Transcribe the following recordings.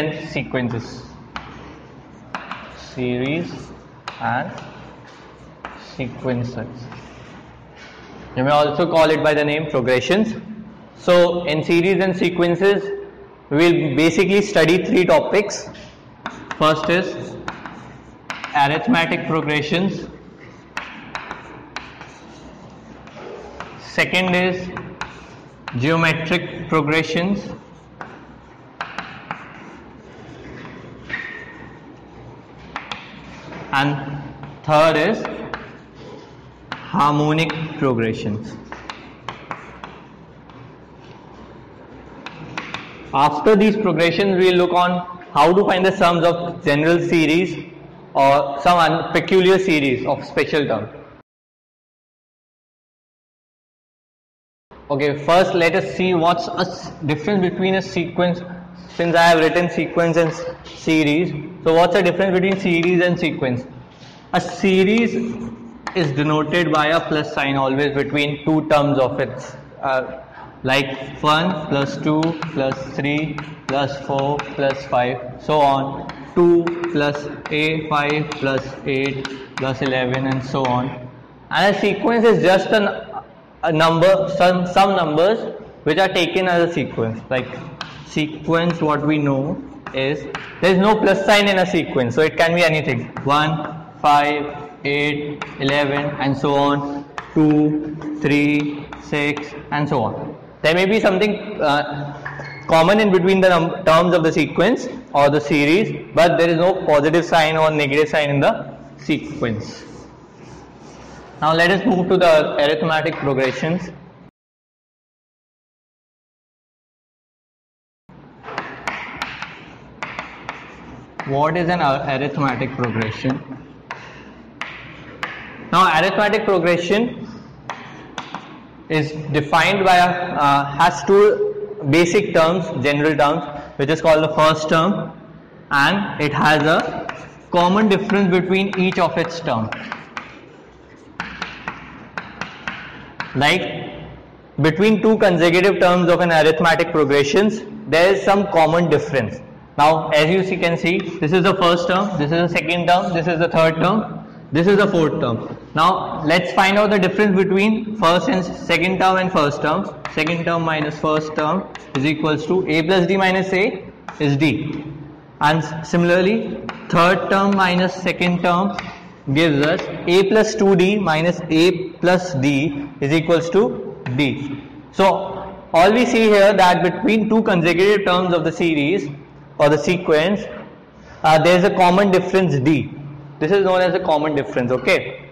and sequences. Series and sequences. You may also call it by the name progressions. So in series and sequences, we will basically study three topics. First is arithmetic progressions. Second is geometric progressions. And third is harmonic progressions. After these progressions, we will look on how to find the sums of general series or some peculiar series of special terms. Okay, first let us see what's a difference between a sequence. Since I have written sequence and series, so what's the difference between series and sequence? A series is denoted by a plus sign always between two terms of its, like 1 plus 2 plus 3 plus 4 plus 5, so on, 2 plus 5 plus 8 plus 11 and so on. And a sequence is just a number, some numbers which are taken as a sequence. Like sequence, what we know is there is no plus sign in a sequence, so it can be anything: 1, 5, 8, 11 and so on, 2, 3, 6 and so on. There may be something common in between the terms of the sequence or the series, but there is no positive sign or negative sign in the sequence. Now let us move to the arithmetic progressions. What is an arithmetic progression? Now arithmetic progression is defined by has two basic terms, general terms, which is called the first term, and it has a common difference between each of its terms. Like between two consecutive terms of an arithmetic progressions, there is some common difference. Now as you can see, this is the first term, this is the second term, this is the third term, this is the fourth term. Now let's find out the difference between first and second term and first term. Second term minus first term is equals to a plus d minus a is d. And similarly, third term minus second term gives us a plus 2d minus a plus d is equals to d. So all we see here that between two consecutive terms of the series or the sequence, there is a common difference d. This is known as a common difference. Okay.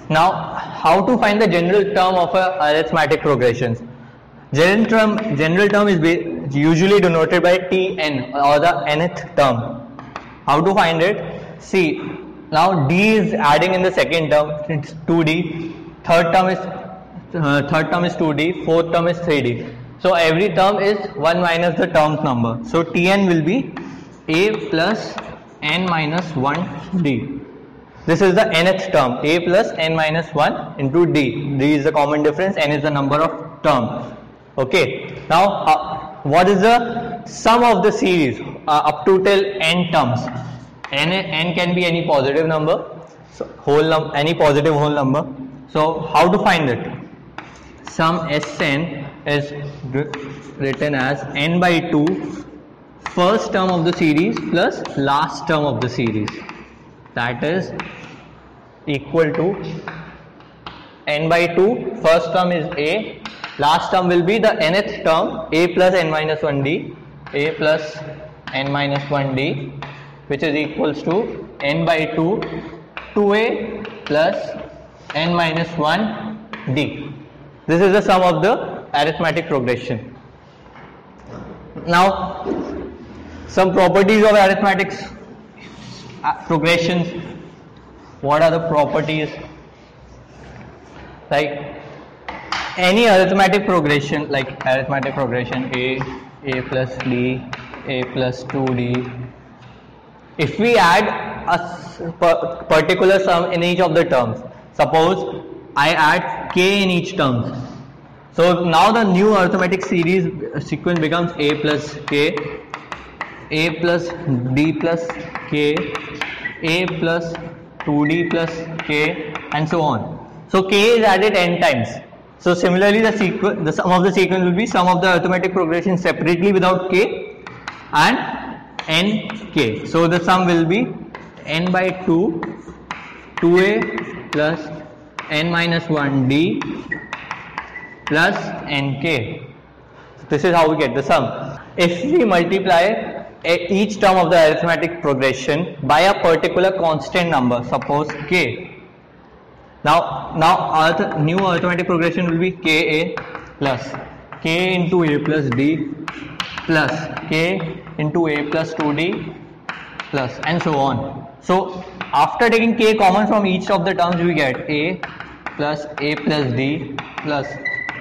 Now, how to find the general term of a arithmetic progressions? General term is usually denoted by Tn or the nth term. How to find it? See, now d is adding in the second term, it's 2d. Third term is 2d. Fourth term is 3d. So every term is 1 minus the term's number. So Tn will be a plus n minus 1d. This is the nth term, a plus n minus 1 into d. D is the common difference, n is the number of terms. Okay. Now, what is the sum of the series up to till n terms? N can be any positive number, so any positive whole number. So how to find it? Sum Sn is written as n by 2 first term of the series plus last term of the series. That is equal to n by 2, first term is a, last term will be the nth term, a plus n minus 1d, a plus n minus 1d, which is equals to n by 2, 2a plus n minus 1d. This is the sum of the arithmetic progression. Now, some properties of arithmetic progressions. What are the properties? Like any arithmetic progression, like arithmetic progression a plus d, a plus 2d. If we add a particular sum in each of the terms, suppose I add k in each term, so now the new arithmetic series sequence becomes a plus k a plus d plus k, a plus 2d plus k, and so on. So k is added n times. So similarly, the sum of the sequence will be sum of the arithmetic progression separately without k and n k. So the sum will be n by 2, 2a plus n minus 1d plus nk. This is how we get the sum. If we multiply each term of the arithmetic progression by a particular constant number, suppose k. Now new arithmetic progression will be ka plus k into a plus d plus k into a plus 2d plus and so on. So after taking k common from each of the terms, we get a plus d plus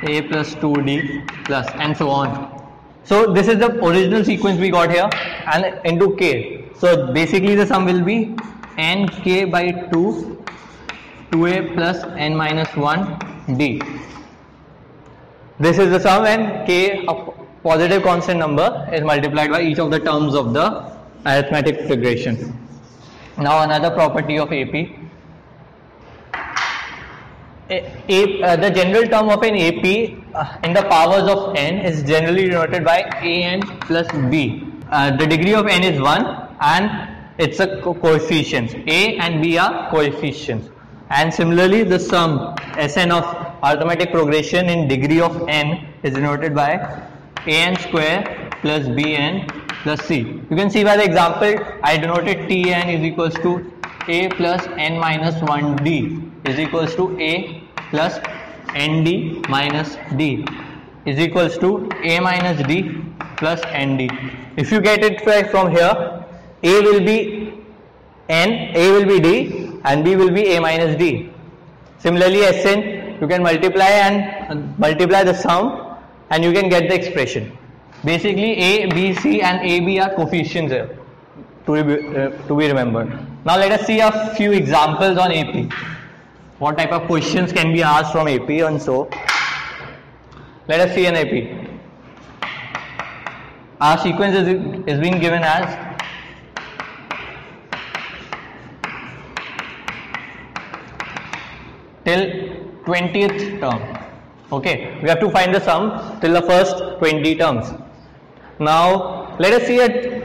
a plus 2d plus and so on. So this is the original sequence we got here and into k. So basically the sum will be nk by 2, 2a plus n minus 1 d. This is the sum when k, a positive constant number, is multiplied by each of the terms of the arithmetic progression. Now another property of AP. The general term of an AP in the powers of n is generally denoted by an plus b. The degree of n is 1 and it's a coefficient. A and b are coefficients. And similarly, the sum Sn of arithmetic progression in degree of n is denoted by an square plus bn plus c. You can see by the example I denoted Tn is equals to a plus n minus 1d is equals to a plus nd minus d is equals to a minus d plus nd. If you get it from here, a will be n, a will be d, and b will be a minus d. Similarly, Sn you can multiply and multiply the sum and you can get the expression. Basically a, b, c and a, b are coefficients here to be remembered. Now let us see a few examples on AP. What type of questions can be asked from AP and so. Let us see an AP. Our sequence is being given as till 20th term. Okay, we have to find the sum till the first 20 terms. Now let us see a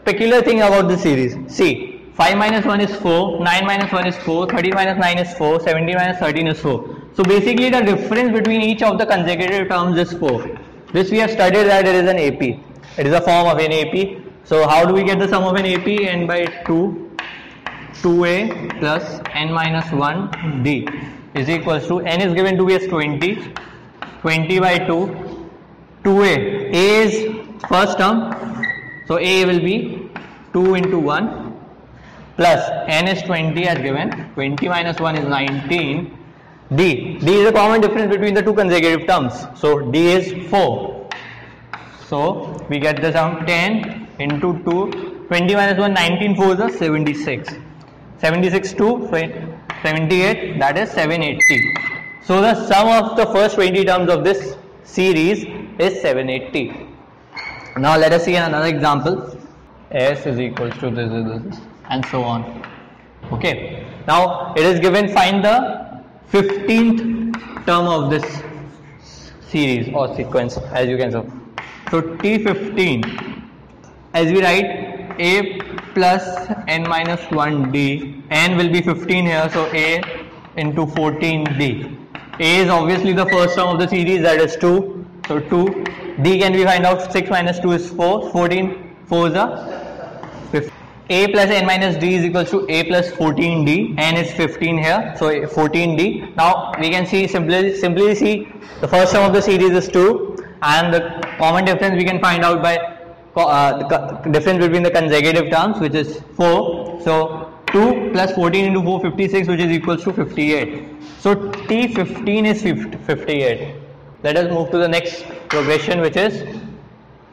peculiar thing about the series. See, 5 minus 1 is 4, 9 minus 1 is 4, 30 minus 9 is 4, 17 minus 13 is 4. So basically the difference between each of the consecutive terms is 4. This we have studied that it is an AP. It is a form of an AP. So how do we get the sum of an AP? N by 2, 2a plus n minus 1 d is equals to, n is given to be as 20, 20 by 2, 2a. A is first term, so a will be 2 into 1 plus n is 20 as given, 20 minus 1 is 19, d is a common difference between the two consecutive terms, so d is 4. So we get the sum 10 into 2, 20 minus 1, 19, 4 is 76, 76 to 78, that is 780. So the sum of the first 20 terms of this series is 780. Now let us see another example. S is equals to this and so on. Okay, now it is given, find the 15th term of this series or sequence, as you can see. So T15, as we write a plus n minus 1d, n will be 15 here, so a into 14d. A is obviously the first term of the series, that is 2, so 2. D can we find out, 6 minus 2 is 4, 14, 4 is a 15. A plus n minus d is equals to a plus 14d, n is 15 here, so 14d. Now we can see simply see the first term of the series is 2 and the common difference we can find out by the difference between the consecutive terms, which is 4. So 2 plus 14 into 4, 56, which is equals to 58. So T15 is 58. Let us move to the next progression, which is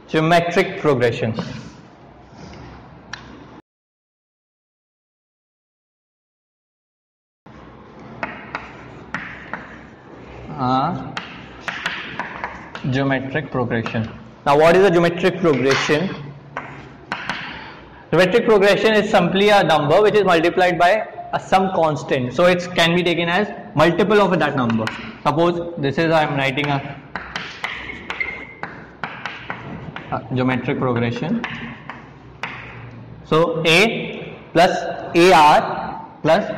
geometric progression. Geometric progression. Now what is a geometric progression? Geometric progression is simply a number which is multiplied by some constant. So it can be taken as multiple of that number. Suppose this is, I am writing a geometric progression. So a plus ar plus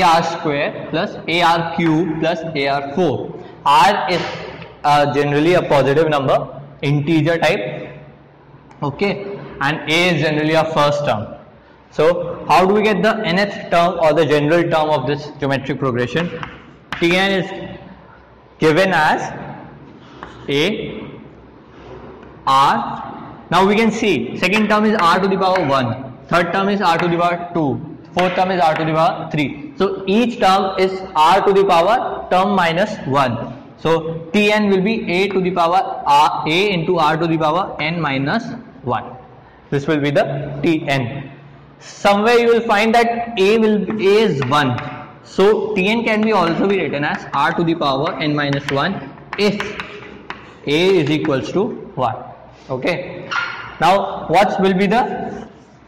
ar square plus ar cube plus ar4. R is generally a positive number, integer type, okay, and a is generally a first term. So how do we get the nth term or the general term of this geometric progression? Tn is given as a r. Now we can see second term is r to the power 1, third term is r to the power 2, fourth term is r to the power 3. So each term is r to the power term minus 1. So Tn will be a to the power a into r to the power n minus 1. This will be the Tn. Somewhere you will find that a is 1. So Tn can be also be written as r to the power n minus 1 if a is equals to 1. Okay. Now what will be the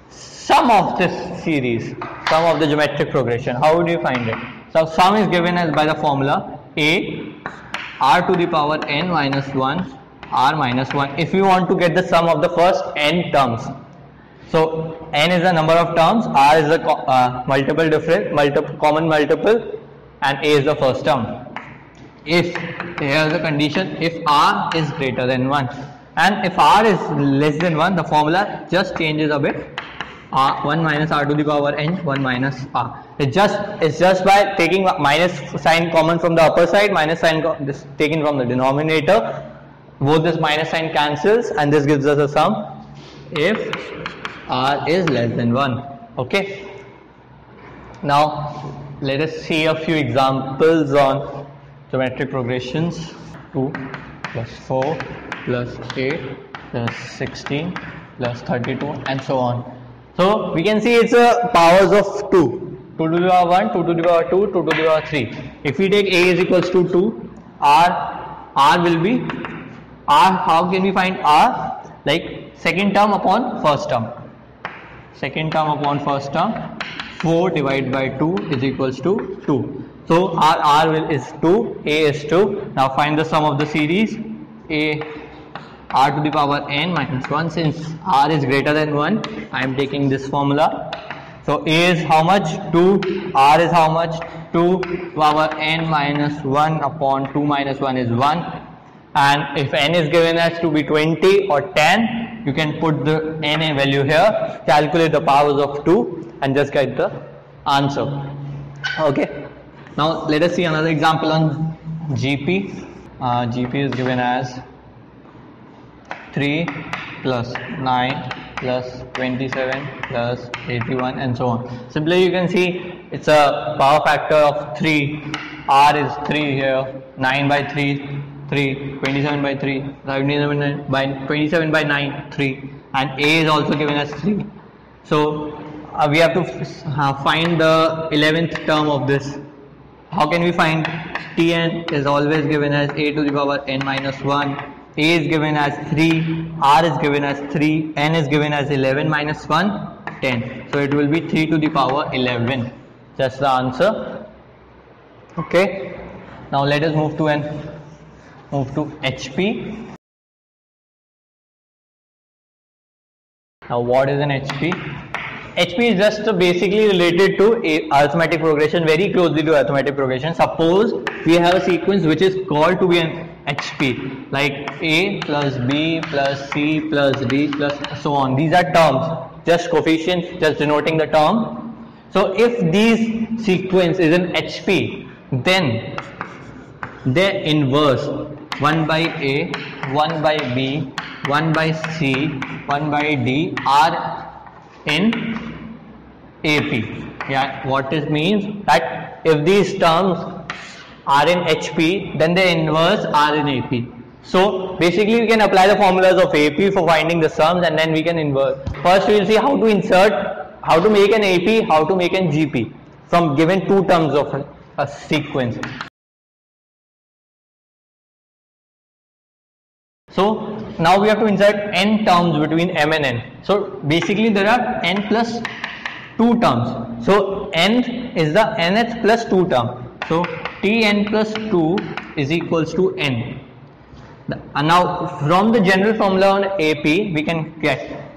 sum of this series, sum of the geometric progression? How would you find it? So sum is given as by the formula a r to the power n minus 1 r minus 1 if you want to get the sum of the first n terms. So n is the number of terms, r is the common multiple, and a is the first term. If here is the condition, if r is greater than 1, and if r is less than 1, the formula just changes a bit. 1 minus r to the power n, 1 minus r. It's just by taking minus sign common from the upper side, minus sign this taken from the denominator. Both this minus sign cancels, and this gives us a sum if r is less than 1. Okay. Now let us see a few examples on geometric progressions. 2 plus 4 plus 8 plus 16 plus 32 and so on. So we can see it's a powers of 2. 2 to the power 1, 2 to the power 2, 2 to the power 3. If we take a is equals to 2, r will be r. How can we find r? Like second term upon first term. Second term upon first term. 4 divided by 2 is equals to 2. So r is 2, a is 2. Now find the sum of the series. A r to the power n minus 1. Since r is greater than 1, I am taking this formula. So a is how much? 2. R is how much? 2 power n minus 1 upon 2 minus 1 is 1. And if n is given as to be 20 or 10, you can put the n value here, calculate the powers of 2 and just get the answer. Okay. Now let us see another example on GP. GP is given as 3 plus 9 plus 27 plus 81 and so on. Simply you can see it's a power factor of 3. R is 3 here, 9 by 3, 3, 27 by 3, 27 by 9, 3, and A is also given as 3. So we have to find the 11th term of this. How can we find? Tn is always given as a to the power n minus 1. A is given as 3, R is given as 3, N is given as 11 minus 1, 10. So it will be 3 to the power 11. That's the answer. Okay. Now let us move to HP. Now what is an HP? HP is just basically related to arithmetic progression, very closely to arithmetic progression. Suppose we have a sequence which is called to be an HP, like A plus B plus C plus D plus so on. These are terms, just coefficients, just denoting the term. So if this sequence is an HP, then their inverse 1 by A, 1 by B, 1 by C, 1 by D are in AP. Yeah, what this means that if these terms are in HP, then the inverse are in AP. So basically we can apply the formulas of AP for finding the sums, and then we can invert. First we will see how to insert, how to make an AP, how to make an GP from given two terms of a sequence. So now we have to insert n terms between m and n. So basically there are n plus 2 terms. So n is the nth plus 2 term. So Tn plus 2 is equals to n. And now from the general formula on AP we can get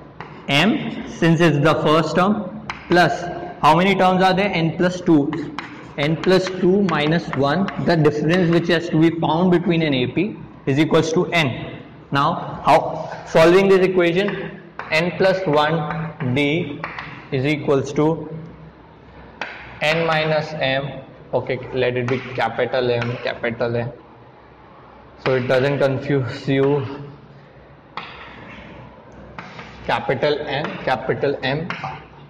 m, since it's the first term, plus how many terms are there? N plus 2. N plus 2 minus 1, the difference which has to be found between an AP is equals to n. Now how solving this equation? N plus 1 d is equals to n minus m. Okay, let it be capital M, capital M, so it doesn't confuse you. Capital M.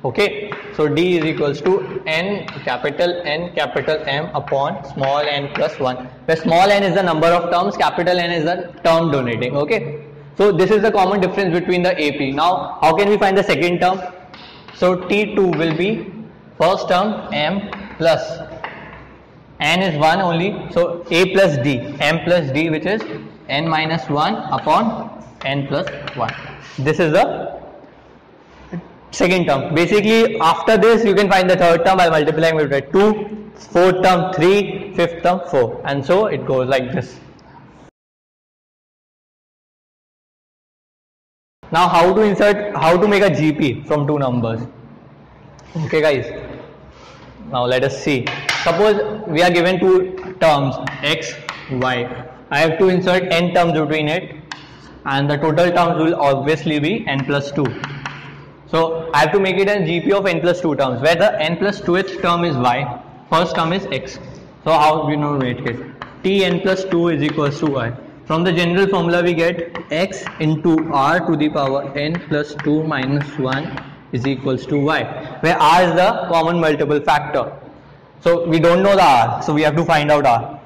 Okay, so d is equals to n capital M upon small n plus 1, where small n is the number of terms, capital N is the term donating. Okay, so this is the common difference between the AP. Now how can we find the second term? So T2 will be first term m plus n is 1 only, so a plus d, m plus d, which is n minus 1 upon n plus 1. This is the second term. Basically after this you can find the third term by multiplying with 2, fourth term 3, fifth term 4, and so it goes like this. Now how to make a GP from two numbers. Okay guys, now let us see. Suppose we are given two terms x, y. I have to insert n terms between it, and the total terms will obviously be n plus 2. So I have to make it a GP of n plus 2 terms, where the n plus 2th term is y, first term is x. So how we know make it? Tn plus 2 is equals to y. From the general formula we get x into r to the power n plus 2 minus 1 is equals to y, where r is the common multiple factor. So we don't know the r, so we have to find out r.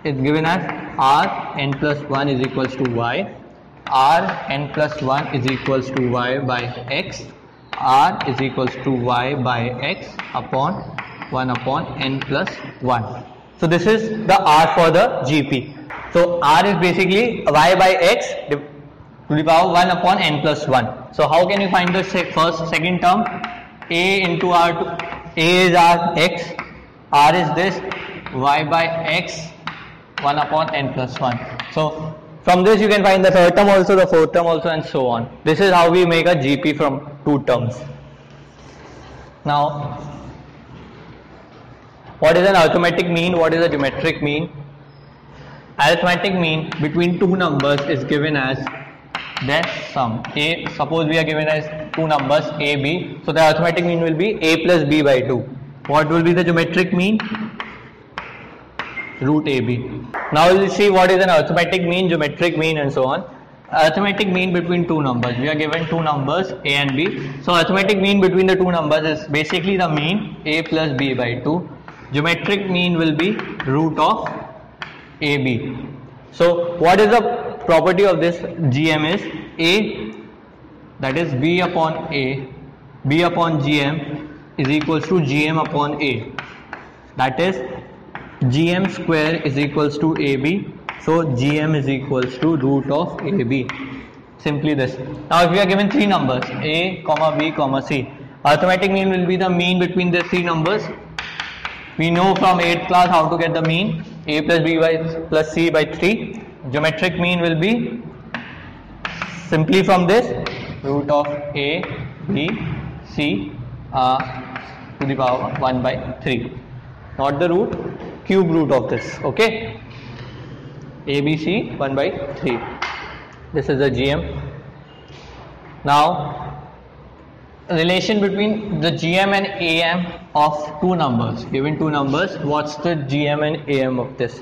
It's given as r n plus 1 is equals to y, r n plus 1 is equals to y by x, r is equals to y by x upon 1 upon n plus 1. So this is the r for the GP. So r is basically y by x to the power 1 upon n plus 1. So how can you find the second term? A into r, a is r x, r is this, y by x 1 upon n plus 1. So from this you can find the third term also, the fourth term also, and so on. This is how we make a GP from two terms. Now what is an arithmetic mean? What is a geometric mean? Arithmetic mean between two numbers is given as their sum. A, suppose we are given as two numbers a, b, so the arithmetic mean will be a plus b by 2. What will be the geometric mean? Root ab. Now we will see what is an arithmetic mean, geometric mean, and so on. Arithmetic mean between two numbers. We are given two numbers a and b. So arithmetic mean between the two numbers is basically the mean a plus b by 2. Geometric mean will be root of AB. So what is the property of this GM is A, that is B upon A, B upon GM is equals to GM upon A, that is GM square is equals to AB. So GM is equals to root of AB. Simply this. Now if we are given three numbers A, B, C, arithmetic mean will be the mean between the three numbers. We know from 8th class how to get the mean, a plus b plus c by 3. Geometric mean will be simply from this, root of a, b, c to the power 1 by 3. Not the root, cube root of this. Okay, a, b, c 1 by 3. This is the GM. Now relation between the GM and AM of two numbers. Given two numbers, what's the GM and AM of this?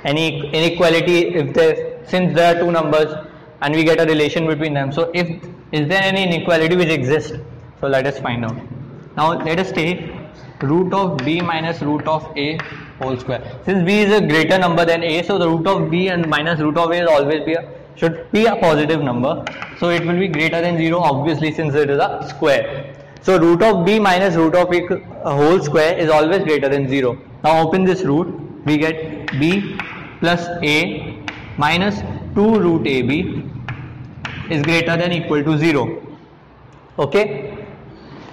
Any inequality, if there, since there are two numbers and we get a relation between them, so if is there any inequality which exists? So let us find out. Now let us take root of b minus root of a whole square. Since b is a greater number than a, so the root of b and minus root of a is always should be a positive number, so it will be greater than 0 obviously, since it is a square. So root of b minus root of a whole square is always greater than 0. Now open this root, we get b plus a minus 2 root ab is greater than equal to 0. Okay,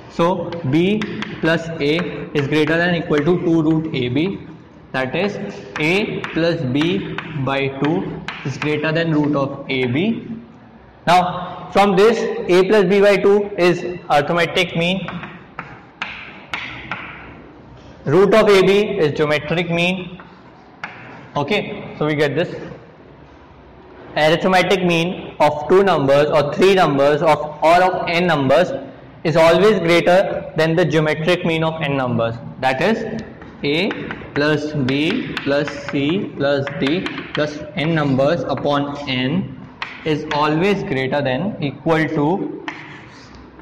so b plus a is greater than equal to 2 root ab, that is a plus b by 2 is greater than root of ab. Now from this, a plus b by 2 is arithmetic mean, root of ab is geometric mean. Okay, so we get this. Arithmetic mean of two numbers or three numbers of or of n numbers is always greater than the geometric mean of n numbers, that is a plus b plus c plus d plus n numbers upon n is always greater than equal to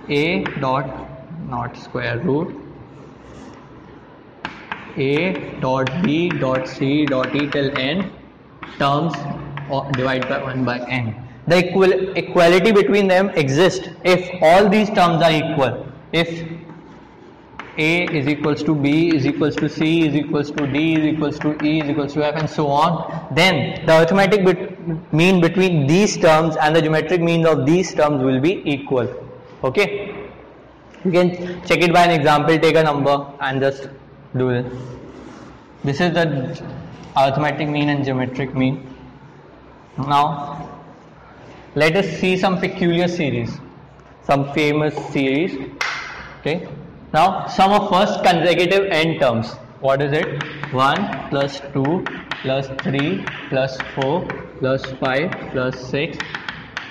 a dot not square root a dot b dot c dot e till n terms divided by 1 by n. The equality between them exists if all these terms are equal. If a is equals to b is equals to c is equals to d is equals to e is equals to f and so on, then the arithmetic mean between these terms and the geometric means of these terms will be equal. Okay, you can check it by an example. Take a number and just do this. This is the arithmetic mean and geometric mean. Now let us see some peculiar series, some famous series. Okay, now sum of first consecutive n terms. What is it? 1 plus 2 plus 3 plus 4 plus 5 plus 6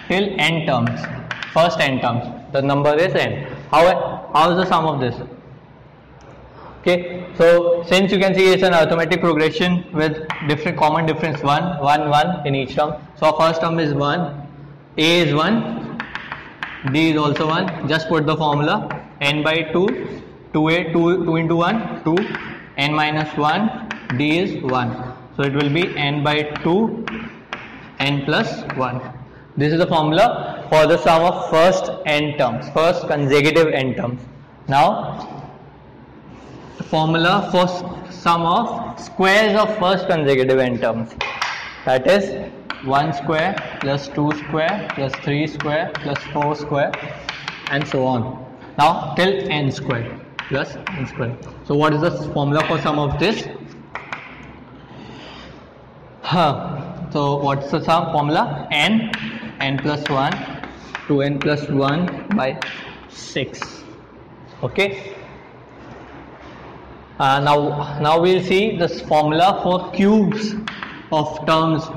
till n terms. First n terms. The number is n. How is the sum of this? Okay, so since you can see it's an arithmetic progression with different common difference 1, 1, 1 in each term. So first term is 1, a is 1, d is also 1. Just put the formula n by 2, 2a, 2 into 1, 2, n minus 1, d is 1. So it will be n by 2, n plus 1. This is the formula for the sum of first n terms, first consecutive n terms. Now the formula for sum of squares of first consecutive n terms, that is 1 square plus 2 square plus 3 square plus 4 square and so on. Now till n square plus n square. So what is the formula for sum of this? So what's the sum formula? n plus 1 to n plus 1 by 6. Okay. Now we'll see this formula for cubes of terms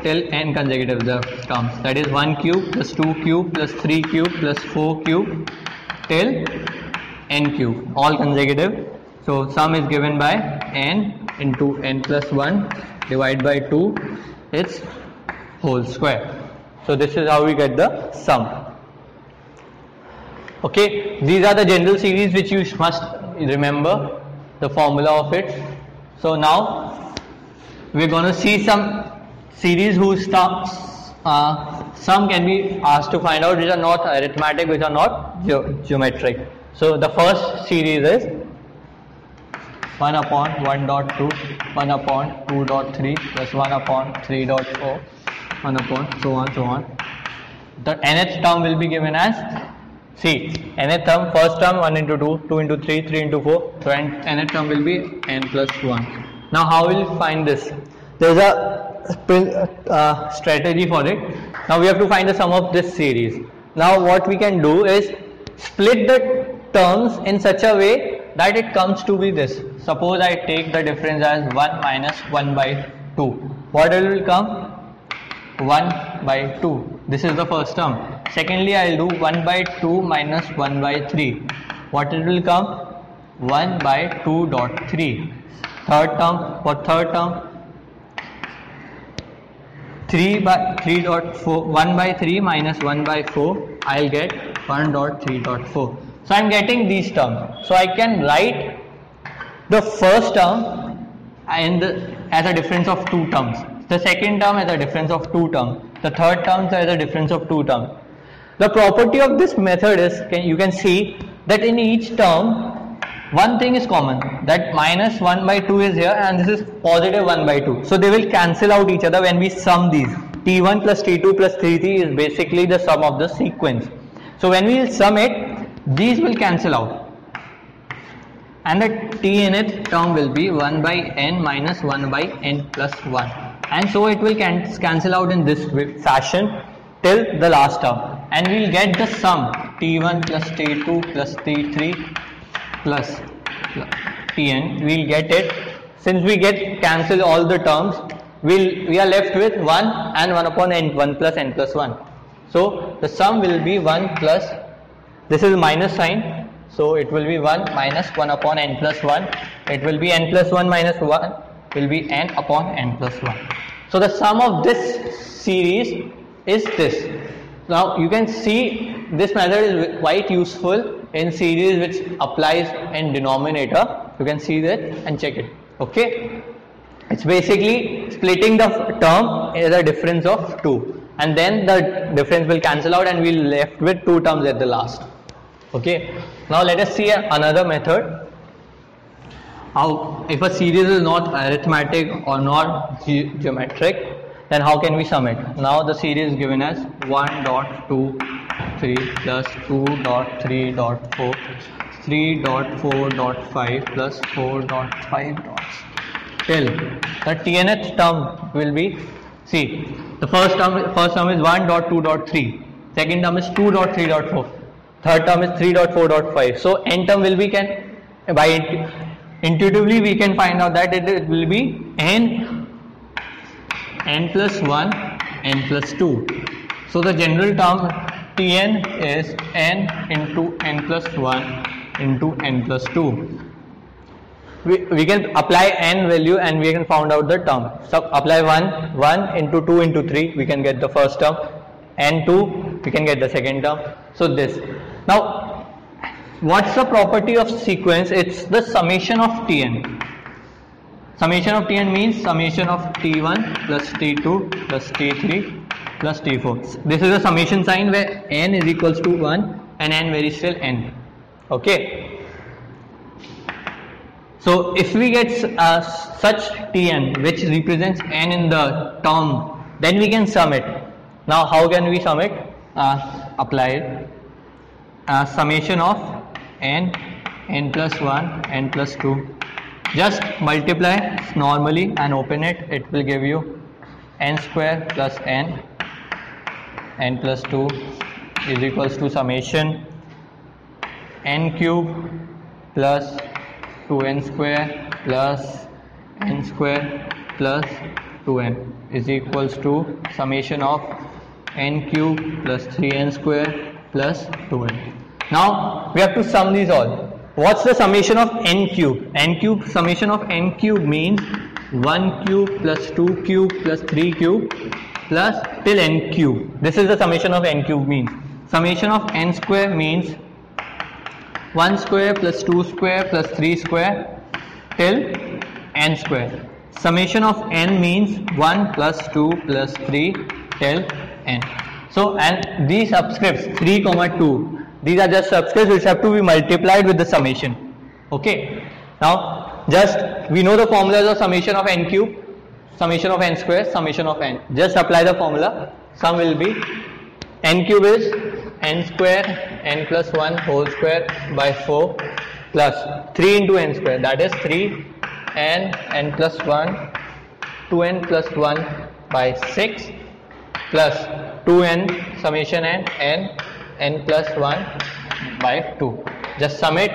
till n consecutive terms, that is 1 cube plus 2 cube plus 3 cube plus 4 cube till n cube, all consecutive. So sum is given by n into n plus 1 divided by 2 its whole square. So this is how we get the sum. Okay, these are the general series which you must remember the formula of it. So now we're going to see some series whose sum can be asked to find out which are not arithmetic, which are not geometric. So the first series is 1 upon 1.2, 1 upon 2.3 plus 1 upon 3.4, 1 upon so on. The nth term will be given as, see, nth term, first term 1 into 2, 2 into 3, 3 into 4, so nth term will be n plus 1. Now how will we find this? There is a strategy for it. Now we have to find the sum of this series. Now what we can do is split the terms in such a way that it comes to be this. Suppose I take the difference as 1 minus 1 by 2. What will come? 1 by 2. This is the first term. Secondly, I will do 1 by 2 minus 1 by 3. What it will come? 1 by 2.3. Third term, for third term, 3 by 3.4, 1 by 3 minus 1 by 4, I will get 1.3.4. So I am getting these terms. So I can write the first term as a difference of two terms. The second term as a difference of two terms. The third term as a difference of two terms. The property of this method is, you can see that in each term one thing is common, that minus 1 by 2 is here and this is positive 1 by 2. So they will cancel out each other when we sum these. T1 plus T2 plus T3 is basically the sum of the sequence. So when we will sum it, these will cancel out. And the T(nth) term will be 1 by n minus 1 by n plus 1. And so it will cancel out in this fashion till the last term. And we will get the sum T1 plus T2 plus T3 plus Tn. We will get it. Since we cancel all the terms, we are left with 1 and 1 upon n, 1 plus n plus 1. So the sum will be 1 plus, this is minus sign, so it will be 1 minus 1 upon n plus 1. It will be n plus 1 minus 1 will be n upon n plus 1. So the sum of this series is this. Now you can see this method is quite useful in series which applies in denominator. You can see that and check it. Okay, it's basically splitting the term is a difference of 2, and then the difference will cancel out and we'll left with 2 terms at the last. Okay, now let us see another method. How, if a series is not arithmetic or not geometric, then how can we sum it? Now the series is given as 1.23 plus 2.3.4 3.4.5 plus 4.5 till the Tnth term will be, see, the first term is 1.2.3, second term is 2.3.4, third term is 3.4.5. So n term will be, intuitively we can find out that it will be n plus 1 n plus 2. So the general term Tn is n into n plus 1 into n plus 2. We can apply n value and we can find out the term. So apply 1 into 2 into 3, we can get the first term, and 2 we can get the second term. So this. Now what's the property of sequence? It's the summation of Tn. Summation of Tn means summation of T1 plus T2 plus T3 plus T4. This is a summation sign where n is equals to 1 and n varies till n. Okay. So if we get such Tn which represents n in the term, then we can sum it. Now how can we sum it? Apply it. Summation of n plus 1, n plus 2. Just multiply normally and open it. It will give you n square plus n plus 2 is equals to summation n cube plus 2n square plus n square plus 2n is equals to summation of n cube plus 3n square plus 2n. Now we have to sum these all. What's the summation of n cube? N cube, summation of n cube means 1 cube plus 2 cube plus 3 cube plus till n cube. This is the summation of n cube means. Summation of n square means 1 square plus 2 square plus 3 square till n square. Summation of n means 1 plus 2 plus 3 till n. So, and these subscripts 3, 2, these are just subscripts which have to be multiplied with the summation. Okay. Now, just we know the formulas of summation of n cube, summation of n square, summation of n. Just apply the formula. Sum will be n cube is n square n plus 1 whole square by 4 plus 3 into n square, that is 3 n plus 1 2n plus 1 by 6 plus 2n summation n plus 1 by 2. Just sum it.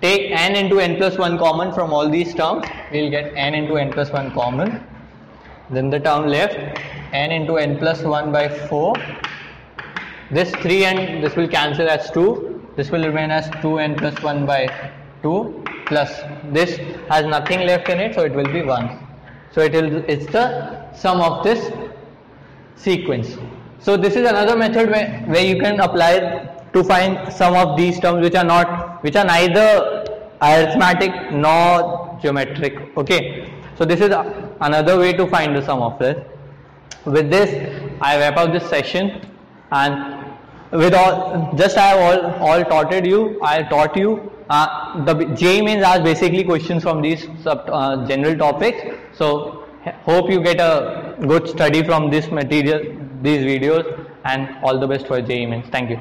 Take n into n plus 1 common from all these terms. We will get n into n plus 1 common. Then the term left n into n plus 1 by 4. This 3 and this will cancel as 2. This will remain as 2n plus 1 by 2 plus this has nothing left in it, so it will be 1. So it's the sum of this sequence. So this is another method where you can apply to find some of these terms which are neither arithmetic nor geometric. Okay. So this is another way to find the sum of this. With this, I wrap up this session, and with all, just I have all taught you The JEE mains are basically questions from these general topics. So hope you get a good study from this material, these videos, and all the best for JEE mains. Thank you.